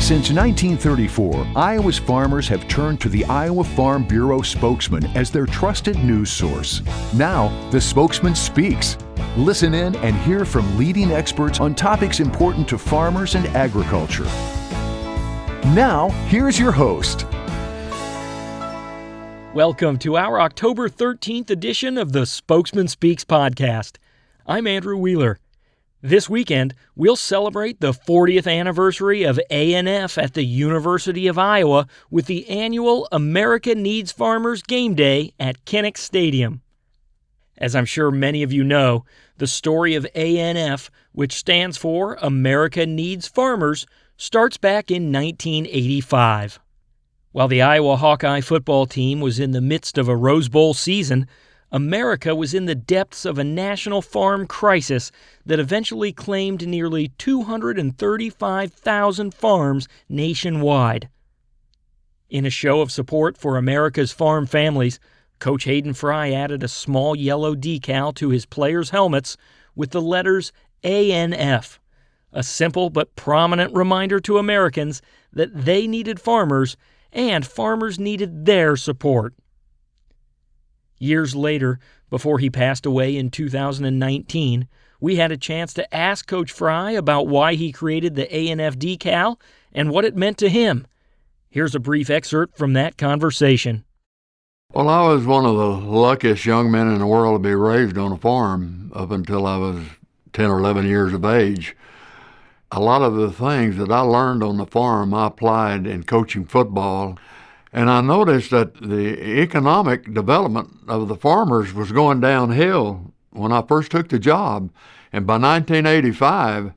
Since 1934, Iowa's farmers have turned to the Iowa Farm Bureau spokesman as their trusted news source. Now, the Spokesman Speaks. Listen in and hear from leading experts on topics important to farmers and agriculture. Now, here's your host. Welcome to our October 13th edition of the Spokesman Speaks podcast. I'm Andrew Wheeler. This weekend, we'll celebrate the 40th anniversary of ANF at the University of Iowa with the annual America Needs Farmers Game Day at Kinnick Stadium. As I'm sure many of you know, the story of ANF, which stands for America Needs Farmers, starts back in 1985. While the Iowa Hawkeye football team was in the midst of a Rose Bowl season, America was in the depths of a national farm crisis that eventually claimed nearly 235,000 farms nationwide. In a show of support for America's farm families, Coach Hayden Fry added a small yellow decal to his players' helmets with the letters ANF, a simple but prominent reminder to Americans that they needed farmers and farmers needed their support. Years later, before he passed away in 2019, we had a chance to ask Coach Fry about why he created the ANF decal and what it meant to him. Here's a brief excerpt from that conversation. Well, I was one of the luckiest young men in the world to be raised on a farm up until I was 10 or 11 years of age. A lot of the things that I learned on the farm I applied in coaching football. And I noticed that the economic development of the farmers was going downhill when I first took the job. And by 1985,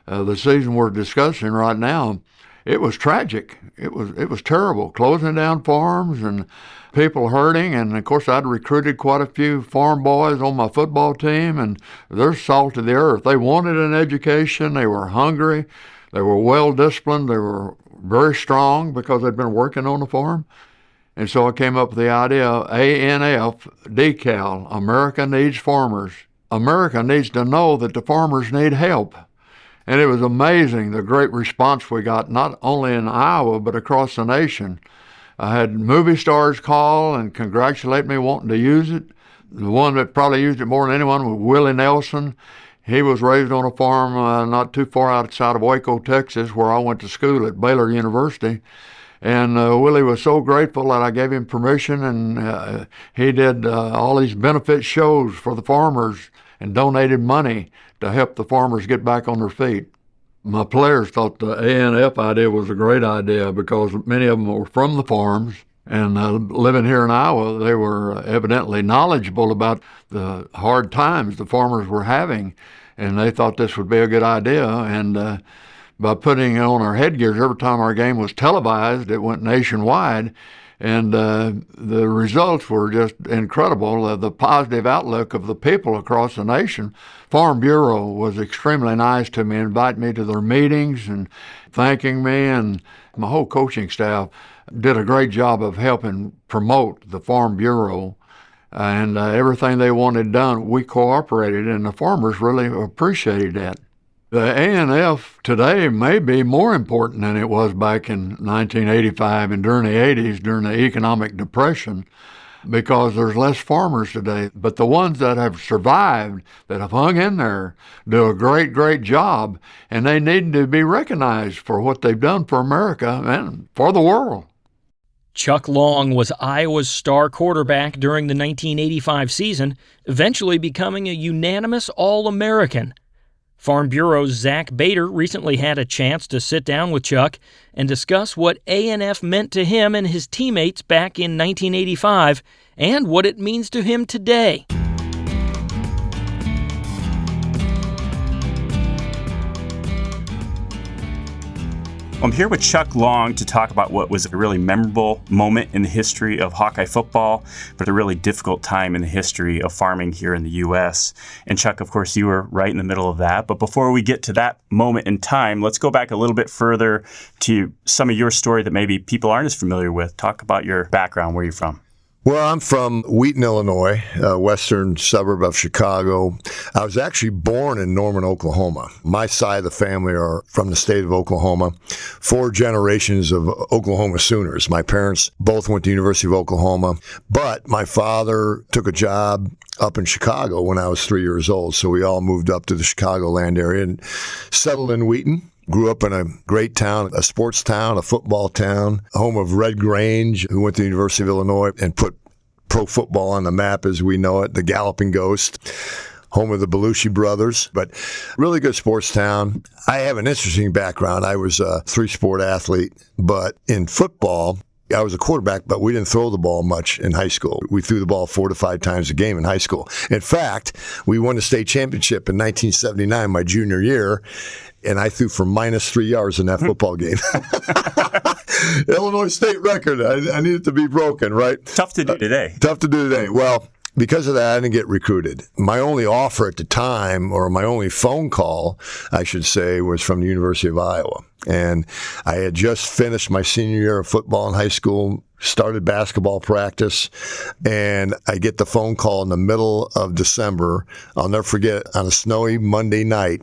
the season we're discussing right now, it was tragic. It was terrible, closing down farms and people hurting. And, of course, I'd recruited quite a few farm boys on my football team, and they're salt of the earth. They wanted an education. They were hungry. They were well-disciplined. They were very strong because they'd been working on the farm. And so I came up with the idea of ANF decal, America Needs Farmers. America needs to know that the farmers need help. And it was amazing the great response we got, not only in Iowa, but across the nation. I had movie stars call and congratulate me wanting to use it. The one that probably used it more than anyone was Willie Nelson. He was raised on a farm not too far outside of Waco, Texas, where I went to school at Baylor University. And Willie was so grateful that I gave him permission, and he did all these benefit shows for the farmers and donated money to help the farmers get back on their feet. My players thought the ANF idea was a great idea because many of them were from the farms. And living here in Iowa, they were evidently knowledgeable about the hard times the farmers were having, and they thought this would be a good idea. And by putting on our headgears every time our game was televised, it went nationwide, and the results were just incredible. The positive outlook of the people across the nation. Farm Bureau was extremely nice to me, inviting me to their meetings and thanking me, and my whole coaching staff did a great job of helping promote the Farm Bureau, and everything they wanted done, we cooperated, and the farmers really appreciated that. The ANF today may be more important than it was back in 1985 and during the 80s, during the economic depression, because there's less farmers today. But the ones that have survived, that have hung in there, do a great, great job, and they need to be recognized for what they've done for America and for the world. Chuck Long was Iowa's star quarterback during the 1985 season, eventually becoming a unanimous All-American. Farm Bureau's Zach Bader recently had a chance to sit down with Chuck and discuss what ANF meant to him and his teammates back in 1985 and what it means to him today. I'm here with Chuck Long to talk about what was a really memorable moment in the history of Hawkeye football, but a really difficult time in the history of farming here in the U.S. And Chuck, of course, you were right in the middle of that. But before we get to that moment in time, let's go back a little bit further to some of your story that maybe people aren't as familiar with. Talk about your background, where you're from. Well, I'm from Wheaton, Illinois, a western suburb of Chicago. I was actually born in Norman, Oklahoma. My side of the family are from the state of Oklahoma. 4 generations of Oklahoma Sooners. My parents both went to the University of Oklahoma, but my father took a job up in Chicago when I was 3 years old, so we all moved up to the Chicagoland area and settled in Wheaton. Grew up in a great town, a sports town, a football town, home of Red Grange, who went to the University of Illinois and put pro football on the map as we know it, the Galloping Ghost, home of the Belushi brothers, but really good sports town. I have an interesting background. I was a 3-sport athlete, but in football, I was a quarterback, but we didn't throw the ball much in high school. We threw the ball 4 to 5 times a game in high school. In fact, we won the state championship in 1979, my junior year, and I threw for -3 yards in that football game. Illinois state record. I need it to be broken, right? Tough to do today. Tough to do today. Well, because of that, I didn't get recruited. My only offer at the time, or my only phone call, I should say, was from the University of Iowa. And I had just finished my senior year of football in high school, started basketball practice, and I get the phone call in the middle of December. I'll never forget, on a snowy Monday night,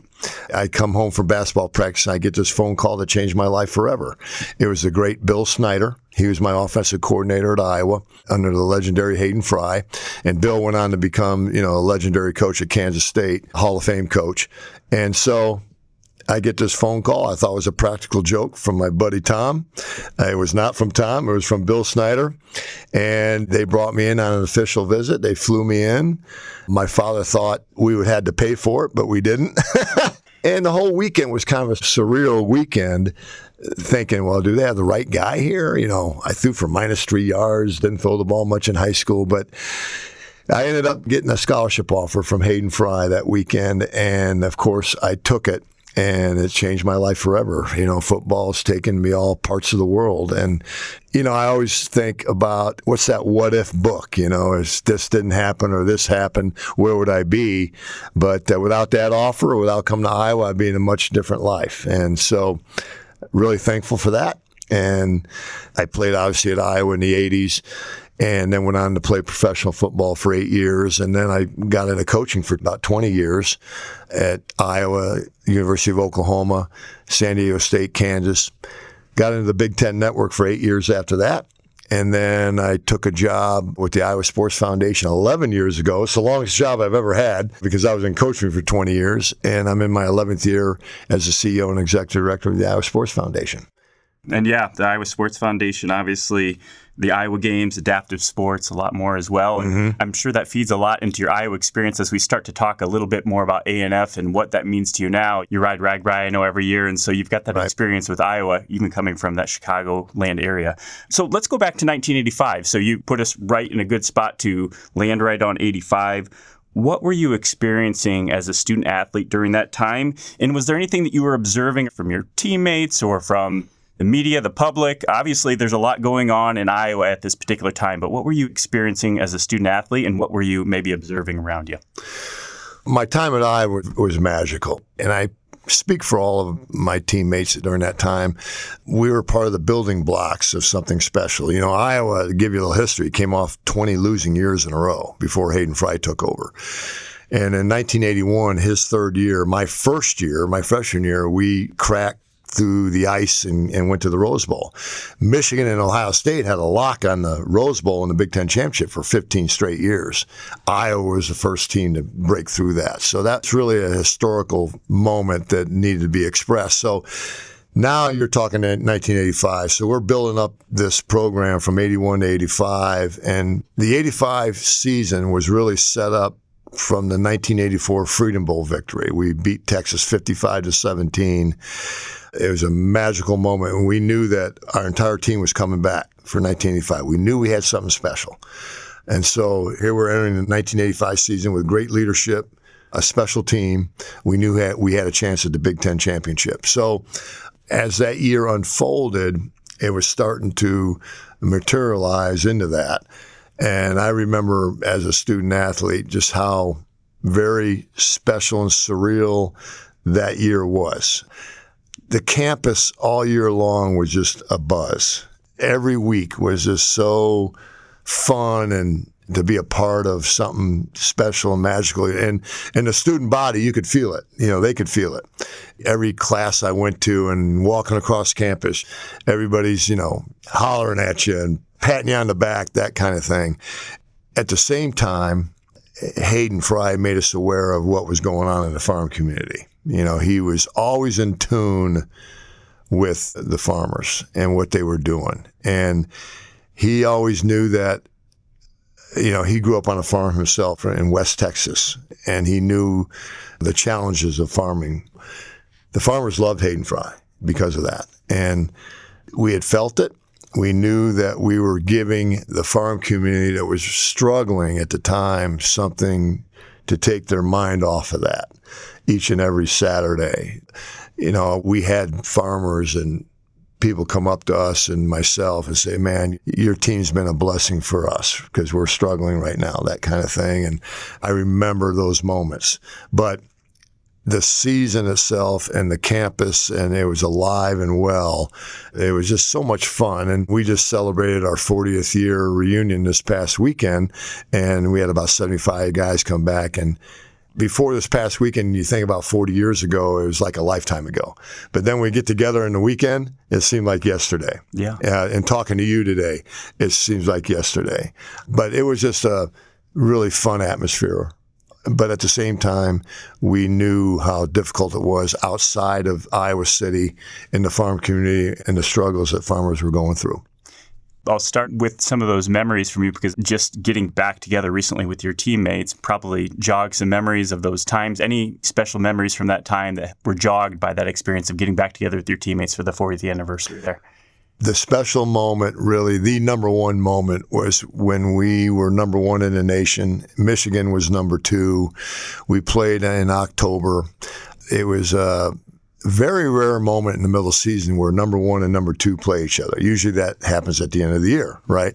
I come home from basketball practice, and I get this phone call that changed my life forever. It was the great Bill Snyder. He was my offensive coordinator at Iowa under the legendary Hayden Fry. And Bill went on to become, a legendary coach at Kansas State, Hall of Fame coach. And so I get this phone call. I thought it was a practical joke from my buddy Tom. It was not from Tom. It was from Bill Snyder. And they brought me in on an official visit. They flew me in. My father thought we would have to pay for it, but we didn't. And the whole weekend was kind of a surreal weekend, thinking, well, do they have the right guy here? I threw for -3 yards, didn't throw the ball much in high school, but I ended up getting a scholarship offer from Hayden Fry that weekend. And of course, I took it. And it changed my life forever. Football's taken me all parts of the world. And, I always think about what's that what if book? If this didn't happen or this happened, where would I be? But without that offer, or without coming to Iowa, I'd be in a much different life. And so really thankful for that. And I played obviously at Iowa in the 80s. And then went on to play professional football for 8 years. And then I got into coaching for about 20 years at Iowa, University of Oklahoma, San Diego State, Kansas. Got into the Big Ten Network for 8 years after that. And then I took a job with the Iowa Sports Foundation 11 years ago. It's the longest job I've ever had because I was in coaching for 20 years. And I'm in my 11th year as the CEO and executive director of the Iowa Sports Foundation. And yeah, the Iowa Sports Foundation, obviously, the Iowa Games, adaptive sports, a lot more as well. And I'm sure that feeds a lot into your Iowa experience as we start to talk a little bit more about ANF and what that means to you now. You ride RAGBRAI, I know, every year, and so you've got that experience with Iowa, even coming from that Chicagoland area. So let's go back to 1985. So you put us right in a good spot to land right on 85. What were you experiencing as a student athlete during that time? And was there anything that you were observing from your teammates or from the media, the public? Obviously, there's a lot going on in Iowa at this particular time, but what were you experiencing as a student athlete, and what were you maybe observing around you? My time at Iowa was magical, and I speak for all of my teammates during that time. We were part of the building blocks of something special. Iowa, to give you a little history, came off 20 losing years in a row before Hayden Fry took over. And in 1981, his third year, my freshman year, we cracked through the ice and went to the Rose Bowl. Michigan and Ohio State had a lock on the Rose Bowl in the Big Ten Championship for 15 straight years. Iowa was the first team to break through that. So that's really a historical moment that needed to be expressed. So now you're talking in 1985. So we're building up this program from 81 to 85. And the 85 season was really set up from the 1984 Freedom Bowl victory. We beat Texas 55-17. It was a magical moment, and we knew that our entire team was coming back for 1985. We knew we had something special. And so here we're entering the 1985 season with great leadership, a special team. We knew we had a chance at the Big Ten Championship. So as that year unfolded, it was starting to materialize into that. And I remember as a student athlete just how very special and surreal that year was. The campus all year long was just a buzz. Every week was just so fun and to be a part of something special and magical. And the student body, you could feel it. They could feel it. Every class I went to and walking across campus, everybody's, hollering at you and patting you on the back, that kind of thing. At the same time, Hayden Fry made us aware of what was going on in the farm community. He was always in tune with the farmers and what they were doing. And he always knew that, he grew up on a farm himself in West Texas, and he knew the challenges of farming. The farmers loved Hayden Fry because of that. And we had felt it. We knew that we were giving the farm community that was struggling at the time something to take their mind off of that each and every Saturday. We had farmers and people come up to us and myself and say, man, your team's been a blessing for us because we're struggling right now, that kind of thing. And I remember those moments. But the season itself and the campus, and it was alive and well. It was just so much fun. And we just celebrated our 40th year reunion this past weekend, and we had about 75 guys come back. And before this past weekend, you think about 40 years ago, it was like a lifetime ago. But then we get together in the weekend, it seemed like yesterday. Yeah. And talking to you today, it seems like yesterday. But it was just a really fun atmosphere. But at the same time, we knew how difficult it was outside of Iowa City in the farm community and the struggles that farmers were going through. I'll start with some of those memories from you, because just getting back together recently with your teammates probably jogged some memories of those times. Any special memories from that time that were jogged by that experience of getting back together with your teammates for the 40th anniversary there? The special moment, really, the number one moment, was when we were number one in the nation. Michigan was number two. We played in October. It was a very rare moment in the middle of the season where number one and number two play each other. Usually that happens at the end of the year, right?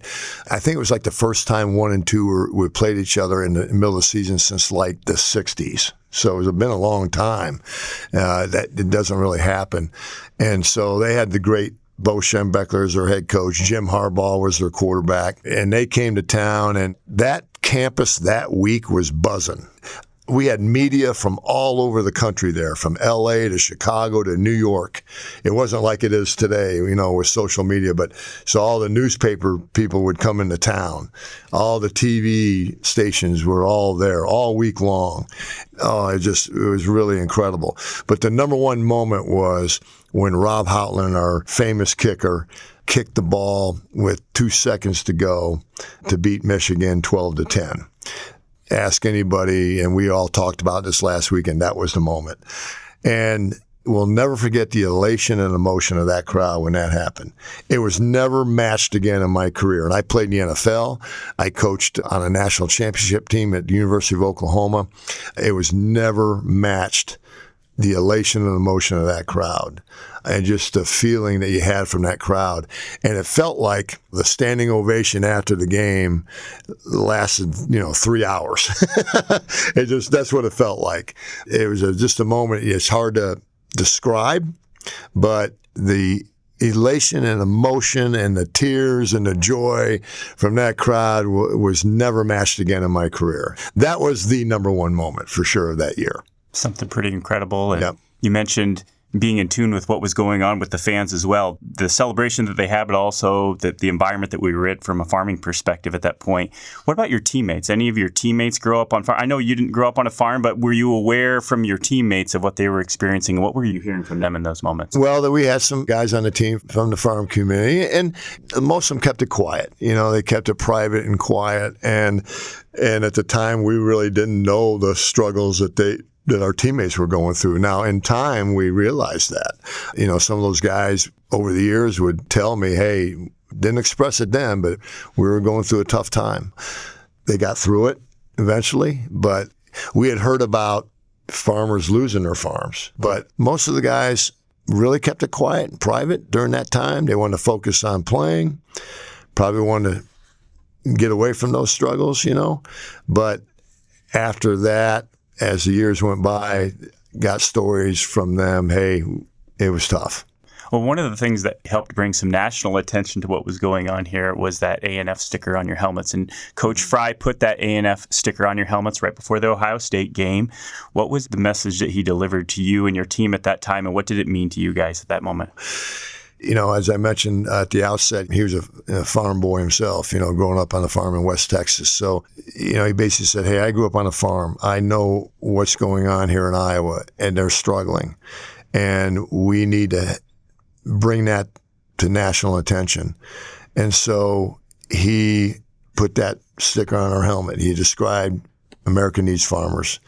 I think it was like the first time 1 and 2 we played each other in the middle of the season since like the 60s. So it's been a long time that it doesn't really happen. And so they had the great Bo Schembechler as their head coach. Jim Harbaugh was their quarterback. And they came to town, and that campus that week was buzzing. We had media from all over the country there, from L.A. to Chicago to New York. It wasn't like it is today, with social media. But so all the newspaper people would come into town. All the TV stations were all there all week long. Oh, it was really incredible. But the number one moment was when Rob Houtland, our famous kicker, kicked the ball with 2 seconds to go to beat Michigan 12-10. Ask anybody, and we all talked about this last weekend, that was the moment. And we'll never forget the elation and emotion of that crowd when that happened. It was never matched again in my career. And I played in the NFL. I coached on a national championship team at the University of Oklahoma. It was never matched, the elation and emotion of that crowd, and just the feeling that you had from that crowd. And it felt like the standing ovation after the game lasted, 3 hours. That's what it felt like. It was just a moment. It's hard to describe, but the elation and emotion and the tears and the joy from that crowd was never matched again in my career. That was the number one moment for sure that year. Something pretty incredible. And yep. You mentioned being in tune with what was going on with the fans as well. The celebration that they had, but also the environment that we were in from a farming perspective at that point. What about your teammates? Any of your teammates grow up on farm? I know you didn't grow up on a farm, but were you aware from your teammates of what they were experiencing? And what were you hearing from them in those moments? Well, we had some guys on the team from the farm community, and most of them kept it quiet. They kept it private and quiet. And at the time, we really didn't know the struggles that our teammates were going through. Now, in time, we realized that. Some of those guys over the years would tell me, hey, didn't express it then, but we were going through a tough time. They got through it eventually, but we had heard about farmers losing their farms. But most of the guys really kept it quiet and private during that time. They wanted to focus on playing, probably wanted to get away from those struggles, But after that, as the years went by, got stories from them, hey, it was tough. Well, one of the things that helped bring some national attention to what was going on here was that ANF sticker on your helmets. And Coach Fry put that ANF sticker on your helmets right before the Ohio State game. What was the message that he delivered to you and your team at that time, and what did it mean to you guys at that moment? As I mentioned at the outset, he was a farm boy himself, growing up on a farm in West Texas. So, he basically said, hey, I grew up on a farm. I know what's going on here in Iowa, and they're struggling. And we need to bring that to national attention. And so he put that sticker on our helmet. He described America needs farmers.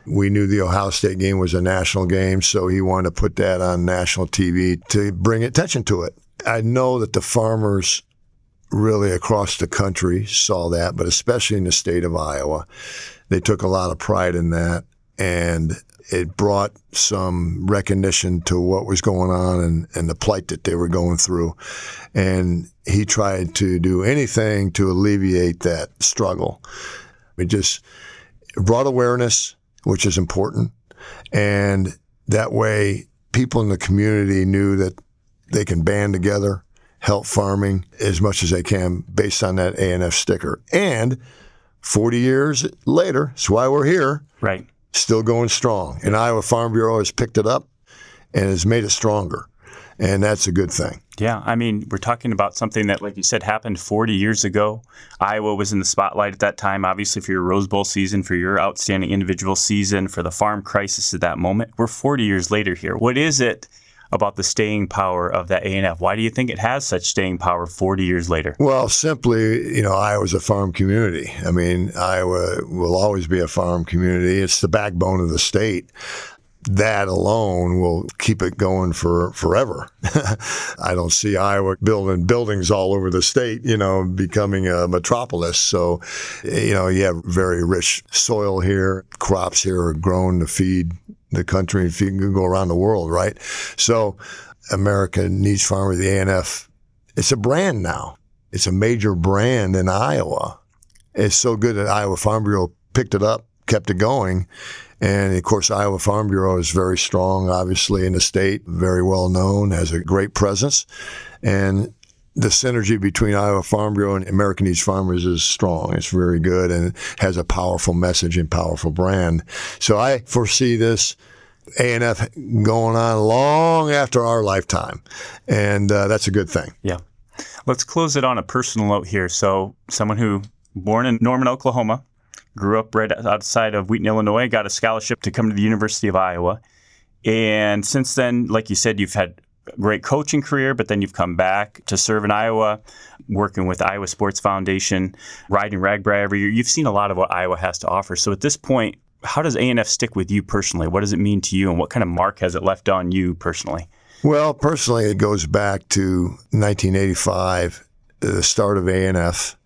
We knew the Ohio State game was a national game, so he wanted to put that on national TV to bring attention to it. I know that the farmers really across the country saw that, but especially in the state of Iowa, they took a lot of pride in that, and it brought some recognition to what was going on and the plight that they were going through. And he tried to do anything to alleviate that struggle. It just brought awareness, which is important. And that way, people in the community knew that they can band together, help farming as much as they can based on that ANF sticker. And 40 years later, that's why we're here. Right. Still going strong. And Iowa Farm Bureau has picked it up and has made it stronger. And that's a good thing. Yeah, we're talking about something that, like you said, happened 40 years ago. Iowa was in the spotlight at that time, obviously, for your Rose Bowl season, for your outstanding individual season, for the farm crisis at that moment. We're 40 years later here. What is it about the staying power of that ANF? Why do you think it has such staying power 40 years later? Well, simply, Iowa's a farm community. Iowa will always be a farm community. It's the backbone of the state. That alone will keep it going for forever. I don't see Iowa building buildings all over the state, becoming a metropolis. So, you have very rich soil here. Crops here are grown to feed the country and can go around the world, right? So America needs farmers. The ANF, it's a brand now. It's a major brand in Iowa. It's so good that Iowa Farm Bureau picked it up, kept it going. And, of course, Iowa Farm Bureau is very strong, obviously, in the state, very well known, has a great presence. And the synergy between Iowa Farm Bureau and America Needs Farmers is strong. It's very good and has a powerful message and powerful brand. So I foresee this ANF going on long after our lifetime. And that's a good thing. Yeah. Let's close it on a personal note here. So someone who born in Norman, Oklahoma, grew up right outside of Wheaton, Illinois, got a scholarship to come to the University of Iowa. And since then, like you said, you've had a great coaching career, but then you've come back to serve in Iowa, working with Iowa Sports Foundation, riding RAGBRAI every year. You've seen a lot of what Iowa has to offer. So at this point, how does ANF stick with you personally? What does it mean to you, and what kind of mark has it left on you personally? Well, personally, it goes back to 1985, the start of ANF.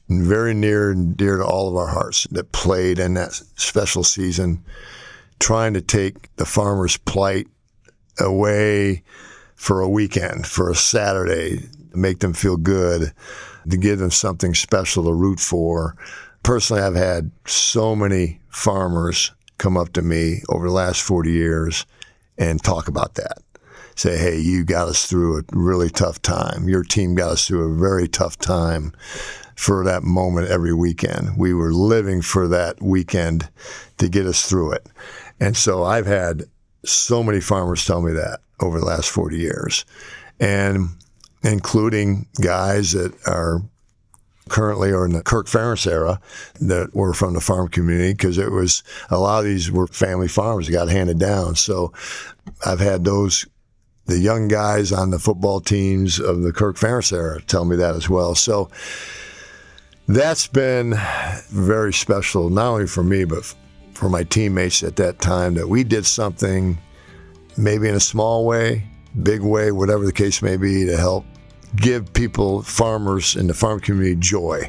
Very near and dear to all of our hearts that played in that special season, trying to take the farmers' plight away for a weekend, for a Saturday, to make them feel good, to give them something special to root for. Personally, I've had so many farmers come up to me over the last 40 years and talk about that. Say, hey, you got us through a really tough time. Your team got us through a very tough time. For that moment every weekend. We were living for that weekend to get us through it. And so I've had so many farmers tell me that over the last 40 years, and including guys that are currently or in the Kirk Ferentz era that were from the farm community, because it was a lot of these were family farms that got handed down. So I've had the young guys on the football teams of the Kirk Ferentz era tell me that as well. So that's been very special, not only for me, but for my teammates at that time, that we did something, maybe in a small way, big way, whatever the case may be, to help give people, farmers in the farm community, joy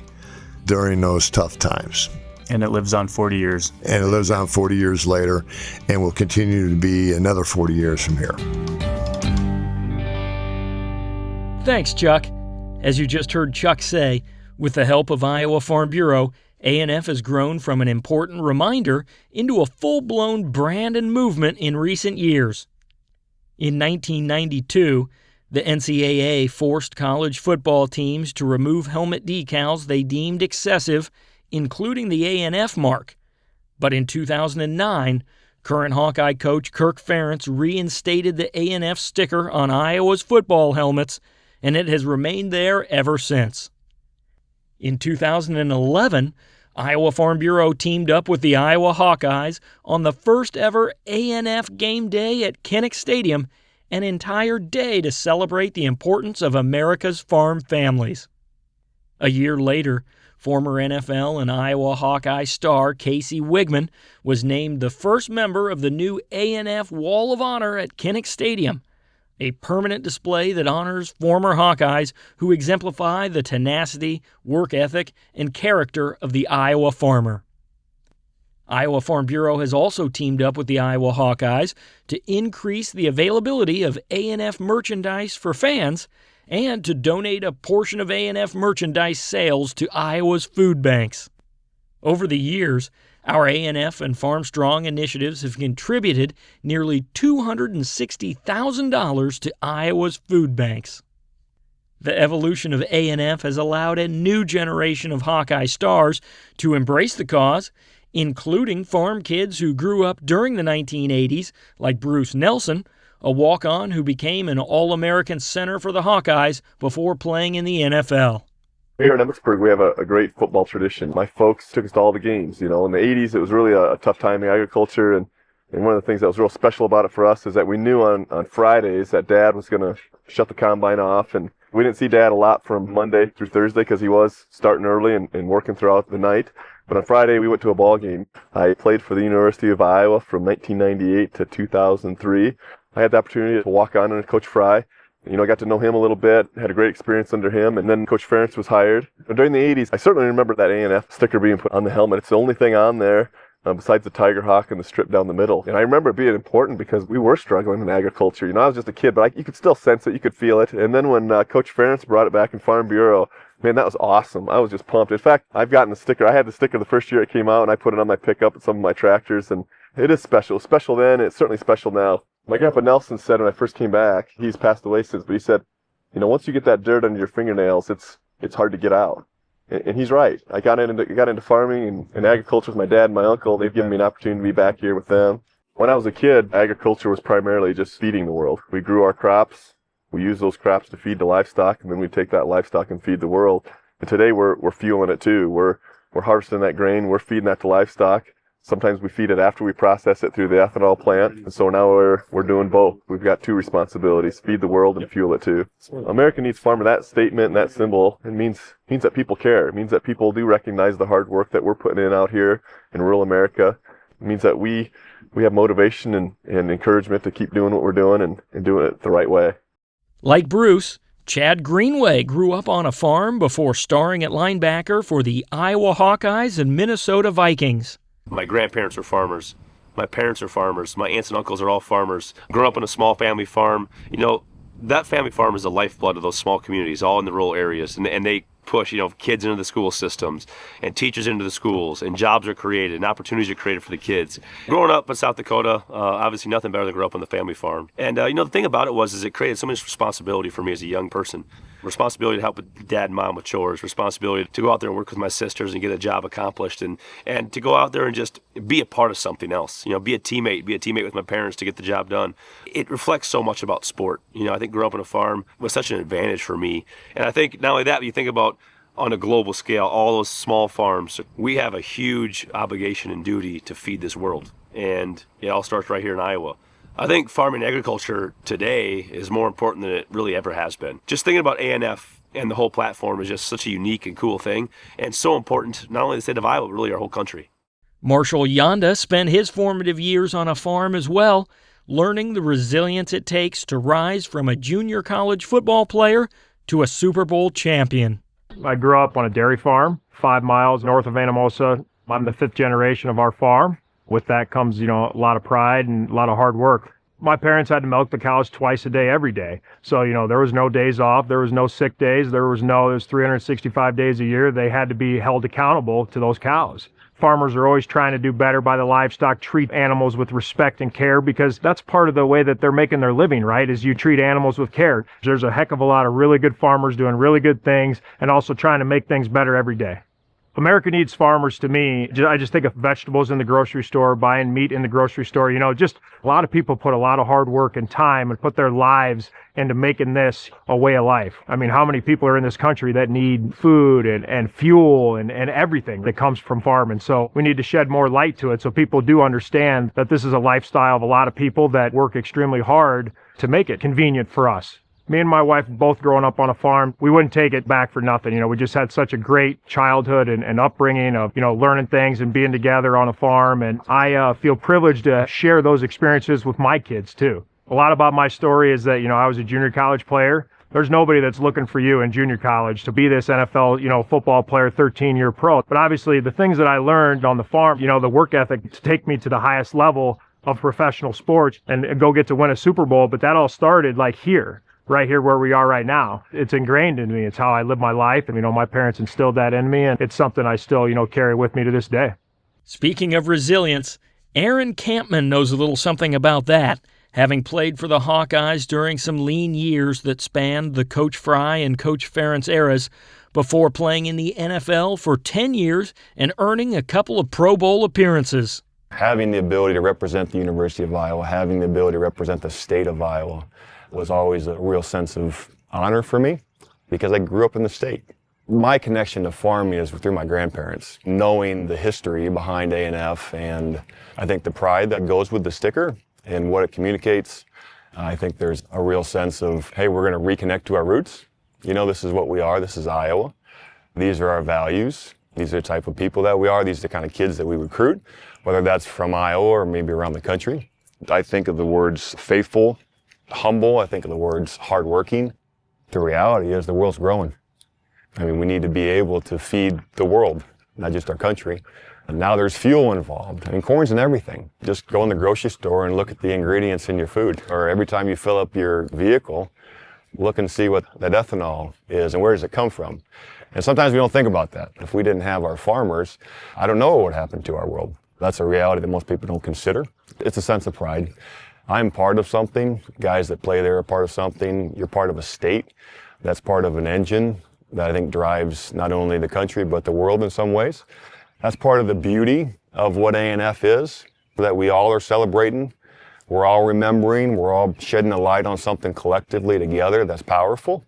during those tough times. And it lives on 40 years. And it lives on 40 years later, and will continue to be another 40 years from here. Thanks, Chuck. As you just heard Chuck say, with the help of Iowa Farm Bureau, ANF has grown from an important reminder into a full-blown brand and movement in recent years. In 1992, the NCAA forced college football teams to remove helmet decals they deemed excessive, including the ANF mark. But in 2009, current Hawkeye coach Kirk Ferentz reinstated the ANF sticker on Iowa's football helmets, and it has remained there ever since. In 2011, Iowa Farm Bureau teamed up with the Iowa Hawkeyes on the first ever ANF Game Day at Kinnick Stadium, an entire day to celebrate the importance of America's farm families. A year later, former NFL and Iowa Hawkeye star Casey Wigman was named the first member of the new ANF Wall of Honor at Kinnick Stadium, a permanent display that honors former Hawkeyes who exemplify the tenacity, work ethic, and character of the Iowa farmer. Iowa Farm Bureau has also teamed up with the Iowa Hawkeyes to increase the availability of ANF merchandise for fans and to donate a portion of ANF merchandise sales to Iowa's food banks. Over the years, our ANF and Farm Strong initiatives have contributed nearly $260,000 to Iowa's food banks. The evolution of ANF has allowed a new generation of Hawkeye stars to embrace the cause, including farm kids who grew up during the 1980s, like Bruce Nelson, a walk-on who became an All-American center for the Hawkeyes before playing in the NFL. Here in Emmitsburg, we have a great football tradition. My folks took us to all the games. In the 80s, it was really a tough time in agriculture, and one of the things that was real special about it for us is that we knew on Fridays that Dad was going to shut the combine off, and we didn't see Dad a lot from Monday through Thursday because he was starting early and working throughout the night. But on Friday, we went to a ball game. I played for the University of Iowa from 1998 to 2003. I had the opportunity to walk on under Coach Fry. I got to know him a little bit, had a great experience under him, and then Coach Ferentz was hired. During the 80s, I certainly remember that ANF sticker being put on the helmet. It's the only thing on there besides the Tiger Hawk and the strip down the middle. And I remember it being important because we were struggling in agriculture. I was just a kid, but you could still sense it, you could feel it. And then when Coach Ferentz brought it back in Farm Bureau, man, that was awesome. I was just pumped. In fact, I've gotten the sticker. I had the sticker the first year it came out, and I put it on my pickup at some of my tractors, and it is special. Special then, it's certainly special now. My grandpa Nelson said when I first came back, he's passed away since, but he said, once you get that dirt under your fingernails, it's hard to get out. And he's right. I got into farming and agriculture with my dad and my uncle. They've given me an opportunity to be back here with them. When I was a kid, agriculture was primarily just feeding the world. We grew our crops. We used those crops to feed the livestock, and then we take that livestock and feed the world. And today we're fueling it too. We're harvesting that grain. We're feeding that to livestock. Sometimes we feed it after we process it through the ethanol plant. And so now we're doing both. We've got two responsibilities: feed the world and fuel it too. America needs farmer. That statement and that symbol, it means that people care. It means that people do recognize the hard work that we're putting in out here in rural America. It means that we have motivation and encouragement to keep doing what we're doing and doing it the right way. Like Bruce, Chad Greenway grew up on a farm before starring at linebacker for the Iowa Hawkeyes and Minnesota Vikings. My grandparents were farmers. My parents are farmers. My aunts and uncles are all farmers. Growing up on a small family farm, that family farm is the lifeblood of those small communities, all in the rural areas. And they push, kids into the school systems and teachers into the schools, and jobs are created and opportunities are created for the kids. Growing up in South Dakota, obviously nothing better than grow up on the family farm. And, the thing about it is it created so much responsibility for me as a young person. Responsibility to help with dad and mom with chores, responsibility to go out there and work with my sisters and get a job accomplished, and to go out there and just be a part of something else. Be a teammate with my parents to get the job done. It reflects so much about sport. I think growing up on a farm was such an advantage for me. And I think not only that, but you think about on a global scale, all those small farms, we have a huge obligation and duty to feed this world. And it all starts right here in Iowa. I think farming and agriculture today is more important than it really ever has been. Just thinking about ANF and the whole platform is just such a unique and cool thing, and so important, not only the state of Iowa, but really our whole country. Marshal Yanda spent his formative years on a farm as well, learning the resilience it takes to rise from a junior college football player to a Super Bowl champion. I grew up on a dairy farm 5 miles north of Anamosa. I'm the 5th generation of our farm. With that comes, a lot of pride and a lot of hard work. My parents had to milk the cows twice a day, every day. So, there was no days off. There was no sick days. There was 365 days a year. They had to be held accountable to those cows. Farmers are always trying to do better by the livestock, treat animals with respect and care, because that's part of the way that they're making their living, right? Is you treat animals with care. There's a heck of a lot of really good farmers doing really good things and also trying to make things better every day. America needs farmers. To me, I just think of vegetables in the grocery store, buying meat in the grocery store. Just a lot of people put a lot of hard work and time and put their lives into making this a way of life. I mean, how many people are in this country that need food and fuel and everything that comes from farming? So we need to shed more light to it so people do understand that this is a lifestyle of a lot of people that work extremely hard to make it convenient for us. Me and my wife, both growing up on a farm, we wouldn't take it back for nothing. We just had such a great childhood and upbringing of, learning things and being together on a farm. And I feel privileged to share those experiences with my kids, too. A lot about my story is that, I was a junior college player. There's nobody that's looking for you in junior college to be this NFL, football player, 13-year pro. But obviously, the things that I learned on the farm, the work ethic to take me to the highest level of professional sports and go get to win a Super Bowl. But that all started right here where we are right now. It's ingrained in me. It's how I live my life. And, my parents instilled that in me, and it's something I still, carry with me to this day. Speaking of resilience, Aaron Kampman knows a little something about that, having played for the Hawkeyes during some lean years that spanned the Coach Fry and Coach Ferentz eras, before playing in the NFL for 10 years and earning a couple of Pro Bowl appearances. Having the ability to represent the University of Iowa, having the ability to represent the state of Iowa, was always a real sense of honor for me because I grew up in the state. My connection to farming is through my grandparents, knowing the history behind ANF, and I think the pride that goes with the sticker and what it communicates. I think there's a real sense of, hey, we're going to reconnect to our roots. This is what we are. This is Iowa. These are our values. These are the type of people that we are. These are the kind of kids that we recruit, whether that's from Iowa or maybe around the country. I think of the words faithful, humble. I think of the words hardworking. The reality is the world's growing. I mean, we need to be able to feed the world, not just our country. And now there's fuel involved. I mean, corn's in everything. Just go in the grocery store and look at the ingredients in your food. Or every time you fill up your vehicle, look and see what that ethanol is and where does it come from. And sometimes we don't think about that. If we didn't have our farmers, I don't know what would happen to our world. That's a reality that most people don't consider. It's a sense of pride. I'm part of something. Guys that play there are part of something. You're part of a state that's part of an engine that I think drives not only the country but the world in some ways. That's part of the beauty of what ANF is, that we all are celebrating. We're all remembering. We're all shedding a light on something collectively together that's powerful.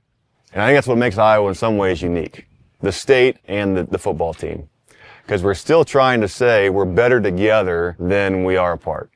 And I think that's what makes Iowa in some ways unique, the state and the football team. Because we're still trying to say we're better together than we are apart.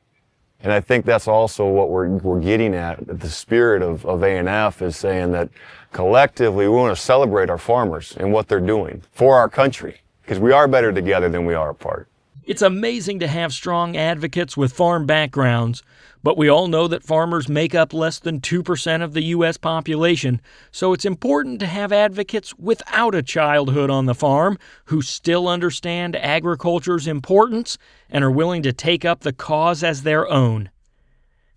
And I think that's also what we're getting at. The spirit of ANF is saying that collectively we want to celebrate our farmers and what they're doing for our country, because we are better together than we are apart. It's amazing to have strong advocates with farm backgrounds, but we all know that farmers make up less than 2% of the U.S. population, so it's important to have advocates without a childhood on the farm who still understand agriculture's importance and are willing to take up the cause as their own.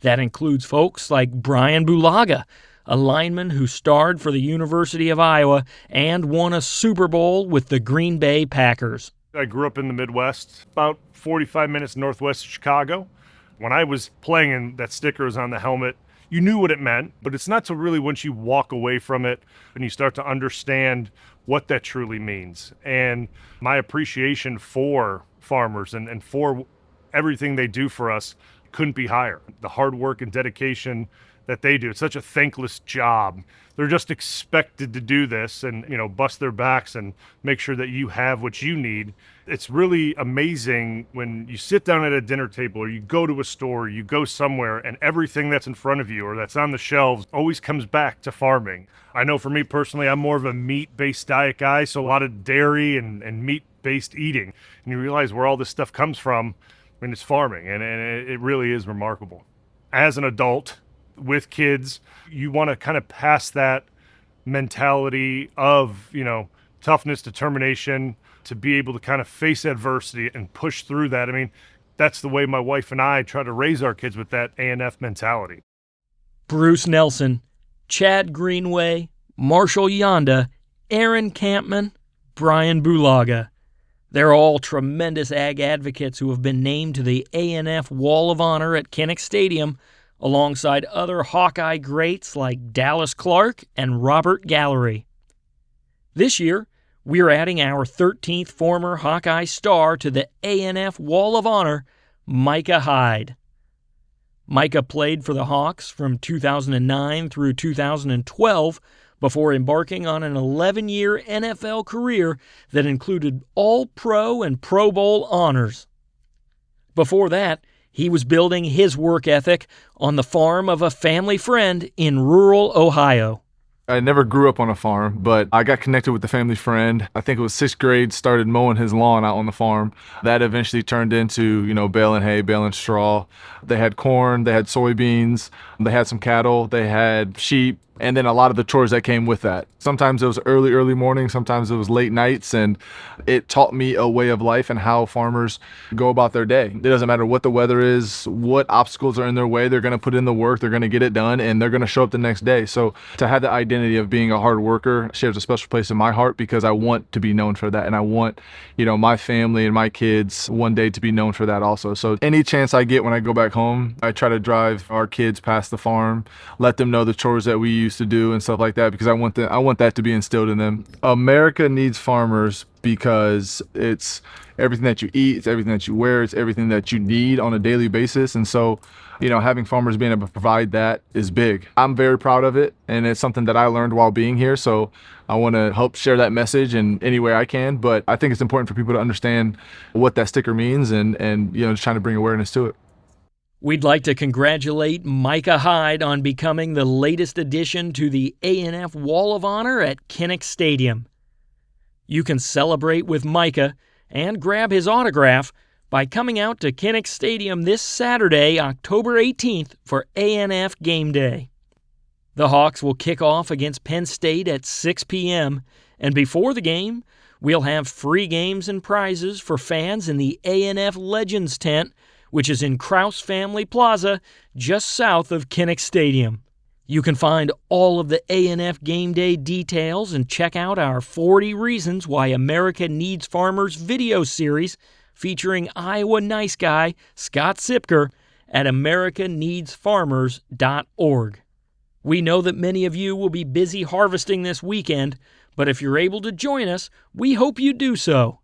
That includes folks like Bryan Bulaga, a lineman who starred for the University of Iowa and won a Super Bowl with the Green Bay Packers. I grew up in the Midwest, about 45 minutes northwest of Chicago. When I was playing and that sticker was on the helmet, you knew what it meant, but it's not till really once you walk away from it and you start to understand what that truly means. And my appreciation for farmers and for everything they do for us couldn't be higher. The hard work and dedication that they do, it's such a thankless job. They're just expected to do this and, bust their backs and make sure that you have what you need. It's really amazing when you sit down at a dinner table or you go to a store, you go somewhere, and everything that's in front of you or that's on the shelves always comes back to farming. I know for me personally, I'm more of a meat-based diet guy, so a lot of dairy and meat-based eating. And you realize where all this stuff comes from when it's farming, and it really is remarkable. As an adult, with kids, you want to kind of pass that mentality of, toughness, determination, to be able to kind of face adversity and push through that. I mean, that's the way my wife and I try to raise our kids, with that ANF mentality. Bruce Nelson, Chad Greenway, Marshal Yanda, Aaron Kampman, Bryan Bulaga. They're all tremendous ag advocates who have been named to the ANF Wall of Honor at Kinnick Stadium, alongside other Hawkeye greats like Dallas Clark and Robert Gallery. This year, we're adding our 13th former Hawkeye star to the ANF Wall of Honor, Micah Hyde. Micah played for the Hawks from 2009 through 2012 before embarking on an 11-year NFL career that included All-Pro and Pro Bowl honors. Before that, he was building his work ethic on the farm of a family friend in rural Ohio. I never grew up on a farm, but I got connected with the family friend. I think it was 6th grade, started mowing his lawn out on the farm. That eventually turned into, baling hay, baling straw. They had corn, they had soybeans, they had some cattle, they had sheep, and then a lot of the chores that came with that. Sometimes it was early morning, sometimes it was late nights, and it taught me a way of life and how farmers go about their day. It doesn't matter what the weather is, what obstacles are in their way, they're going to put in the work, they're going to get it done, and they're going to show up the next day. So to have the identity of being a hard worker shares a special place in my heart because I want to be known for that, and I want, my family and my kids one day to be known for that also. So any chance I get when I go back home, I try to drive our kids past the farm, let them know the chores that we used to do and stuff like that because I want that to be instilled in them. America needs farmers because it's everything that you eat, it's everything that you wear, it's everything that you need on a daily basis. And so, having farmers being able to provide that is big. I'm very proud of it, and it's something that I learned while being here. So I want to help share that message in any way I can. But I think it's important for people to understand what that sticker means and just trying to bring awareness to it. We'd like to congratulate Micah Hyde on becoming the latest addition to the ANF Wall of Honor at Kinnick Stadium. You can celebrate with Micah and grab his autograph by coming out to Kinnick Stadium this Saturday, October 18th for ANF Game Day. The Hawks will kick off against Penn State at 6 p.m., and before the game, we'll have free games and prizes for fans in the ANF Legends tent, which is in Kraus Family Plaza, just south of Kinnick Stadium. You can find all of the ANF Game Day details and check out our 40 Reasons Why America Needs Farmers video series featuring Iowa nice guy Scott Siepker at americaneedsfarmers.org. We know that many of you will be busy harvesting this weekend, but if you're able to join us, we hope you do so.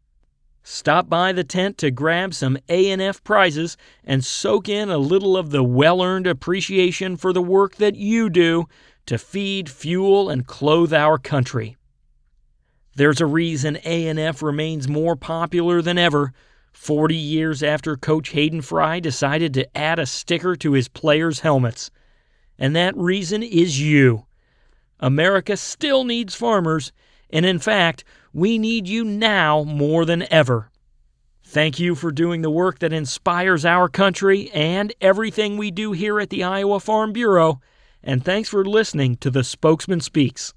Stop by the tent to grab some ANF prizes and soak in a little of the well-earned appreciation for the work that you do to feed, fuel, and clothe our country. There's a reason ANF remains more popular than ever, 40 years after Coach Hayden Fry decided to add a sticker to his players' helmets. And that reason is you. America still needs farmers, and in fact, we need you now more than ever. Thank you for doing the work that inspires our country and everything we do here at the Iowa Farm Bureau, and thanks for listening to the Spokesman Speaks.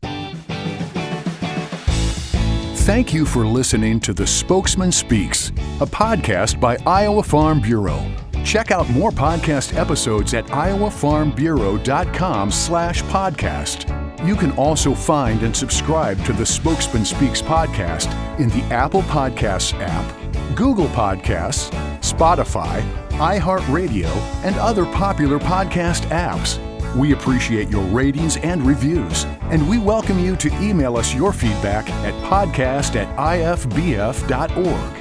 Thank you for listening to The Spokesman Speaks, a podcast by Iowa Farm Bureau. Check out more podcast episodes at iowafarmbureau.com/podcast. You can also find and subscribe to the Spokesman Speaks podcast in the Apple Podcasts app, Google Podcasts, Spotify, iHeartRadio, and other popular podcast apps. We appreciate your ratings and reviews, and we welcome you to email us your feedback at podcast@ifbf.org.